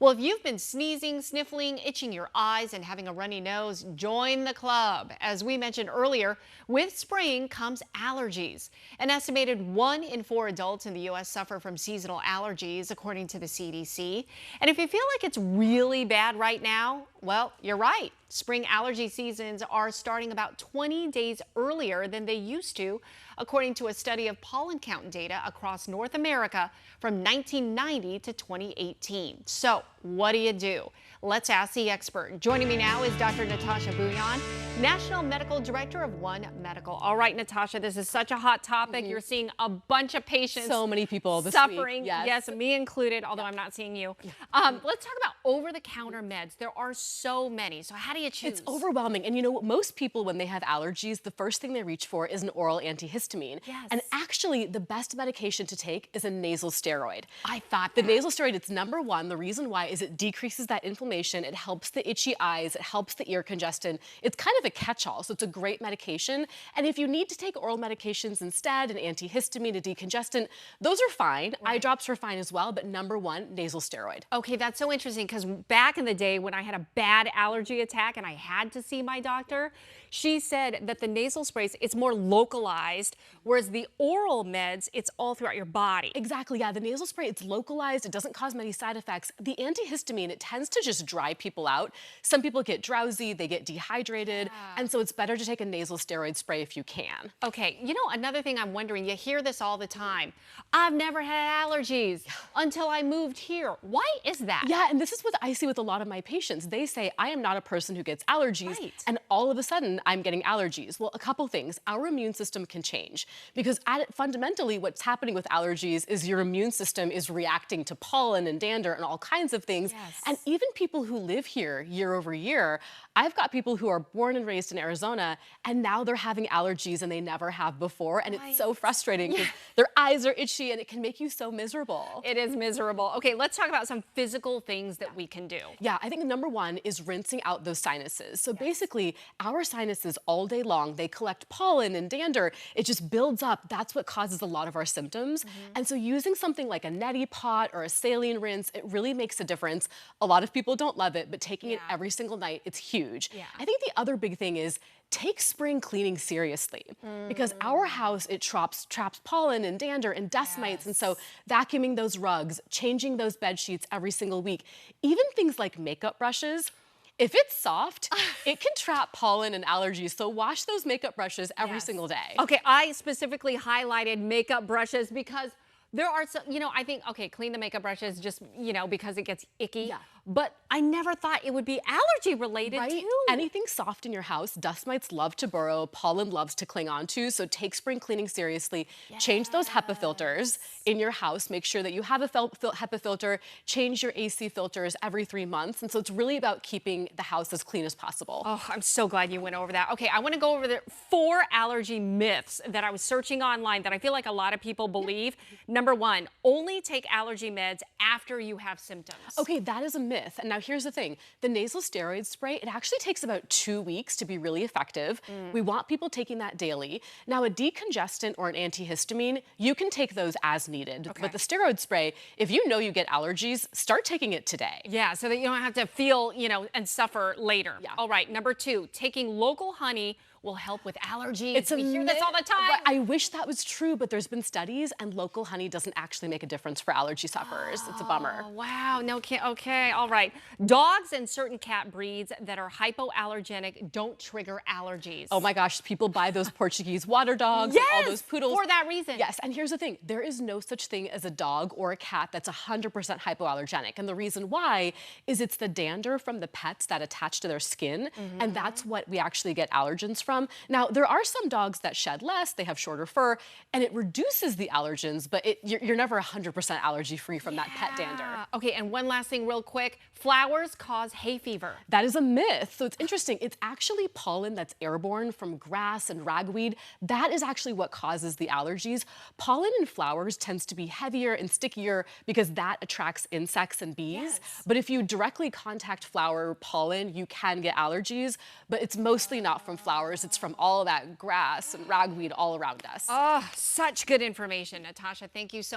Well, if you've been sneezing, sniffling, itching your eyes, and having a runny nose, join the club. As we mentioned earlier, with spring comes allergies. An estimated 1 in 4 adults in the U.S. suffer from seasonal allergies, according to the CDC. And if you feel like it's really bad right now, well, you're right. Spring allergy seasons are starting about 20 days earlier than they used to, according to a study of pollen count data across North America from 1990 to 2018. So what do? Let's ask the expert. Joining me now is Dr. Natasha Bhuyan, National Medical Director of One Medical. All right, Natasha, this is such a hot topic. You're seeing a bunch of patients. So many people this suffering. week. Yes, me included, although I'm not seeing you. Let's talk about over-the-counter meds. There are so many. So how do you choose? It's overwhelming. And you know, most people, when they have allergies, the first thing they reach for is an oral antihistamine. Yes. And actually, the best medication to take is a nasal steroid. I thought The that. nasal steroid, it's number one. The reason why is it decreases that inflammation. It helps the itchy eyes. It helps the ear congestion. It's kind of a catch-all, so it's a great medication. And if you need to take oral medications instead, an antihistamine, a decongestant, those are fine. Right. Eye drops are fine as well, but number one, nasal steroid. Okay, that's so interesting because back in the day when I had a bad allergy attack and I had to see my doctor, she said that the nasal sprays, it's more localized, whereas the oral meds, it's all throughout your body. Exactly, yeah. The nasal spray, it's localized. It doesn't cause many side effects. The antihistamine, it tends to just dry people out. Some people get drowsy, they get dehydrated, and so it's better to take a nasal steroid spray if you can. Okay, you know, another thing I'm wondering, you hear this all the time. I've never had allergies until I moved here. Why is that? Yeah, and this is what I see with a lot of my patients. They say, I am not a person who gets allergies, Right. and all of a sudden I'm getting allergies. Well, a couple things. Our immune system can change because fundamentally what's happening with allergies is your immune system is reacting to pollen and dander and all kinds of things. Yes. And even people who live here year over year, I've got people who are born and raised in Arizona and now they're having allergies and they never have before. And it's so frustrating because their eyes are itchy and it can make you so miserable. It is miserable. Okay, let's talk about some physical things that we can do. Yeah, I think number one is rinsing out those sinuses. So basically, our sinuses all day long, they collect pollen and dander. It just builds up. That's what causes a lot of our symptoms. And so using something like a neti pot or a saline rinse, it really makes a difference. A lot of people don't love it, but taking it every single night, it's huge. Yeah. I think the other big thing is take spring cleaning seriously because our house, it traps pollen and dander and dust mites. And so vacuuming those rugs, changing those bed sheets every single week, even things like makeup brushes, if it's soft, it can trap pollen and allergies. So wash those makeup brushes every single day. Okay, I specifically highlighted makeup brushes because there are some, you know, I think, okay, clean the makeup brushes just, you know, because it gets icky. Yeah. But I never thought it would be allergy related Right? too. Anything soft in your house, dust mites love to burrow, pollen loves to cling onto, so take spring cleaning seriously. Change those HEPA filters in your house. Make sure that you have a HEPA filter. Change your AC filters every 3 months. And so it's really about keeping the house as clean as possible. Oh, I'm so glad you went over that. Okay, I want to go over the 4 allergy myths that I was searching online that I feel like a lot of people believe. Number 1, only take allergy meds after you have symptoms. Okay, that is a myth. And now here's the thing. The nasal steroid spray, it actually takes about 2 weeks to be really effective. We want people taking that daily. Now, a decongestant or an antihistamine, you can take those as needed. But the steroid spray, if you know you get allergies, start taking it today. Yeah, so that you don't have to feel, you know, and suffer later. Yeah. All right, number 2, taking local honey will help with allergies. It's we hear this all the time. I wish that was true, but there's been studies and local honey doesn't actually make a difference for allergy sufferers. It's a bummer. Oh, wow, no, okay, all right. Dogs and certain cat breeds that are hypoallergenic don't trigger allergies. Oh my gosh, people buy those Portuguese water dogs and all those poodles. For that reason. Yes, and here's the thing. There is no such thing as a dog or a cat that's 100% hypoallergenic. And the reason why is it's the dander from the pets that attach to their skin, and that's what we actually get allergens from. Now, there are some dogs that shed less, they have shorter fur, and it reduces the allergens, but you're never 100% allergy-free from that pet dander. Okay, and one last thing real quick. Flowers cause hay fever. That is a myth. So it's interesting. It's actually pollen that's airborne from grass and ragweed. That is actually what causes the allergies. Pollen in flowers tends to be heavier and stickier because that attracts insects and bees. But if you directly contact flower pollen, you can get allergies, but it's mostly not from flowers. It's from all that grass and ragweed all around us. Oh, such good information, Natasha. Thank you so much.